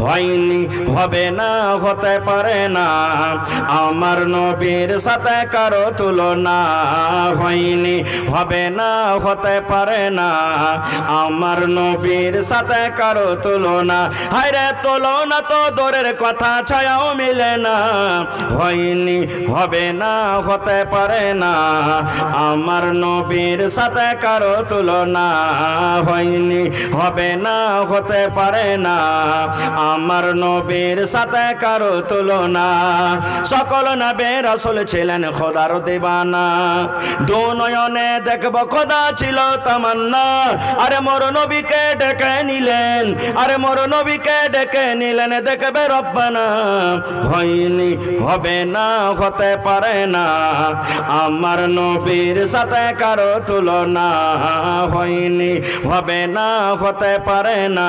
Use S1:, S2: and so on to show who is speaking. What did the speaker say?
S1: হয়নি, হবে না, হতে পারে না আমার নবীর সাথে কারো তুলনা। হয়নি, হবে না, হতে পারে না আমার নবীর সাথে কারো তুলনা। হায়রে তুলনা তো দূরের কথা, ছায়াও মিলে না। হয়নি, হবে না, হতে পারে না আমার নবীর সাথে কারো তুলনা। হয়নি, হবে না, হতে পারে না আমার নবীর সাথে কারো তুলনা। সকল নবী রাসূল ছিলেন খোদার দিবানা, দু নয়নে দেখব খোদা ছিল তামান্না। আরে মোর নবীকে ডেকে নিলেন, আরে মোর নবীকে ডেকে নিলেন দেখবে রব্বানা। হয়নি, হবে না, হতে পারে না আমার নবীর সাথে কারো তুলনা। হয়নি, হবে না, হতে পারে না।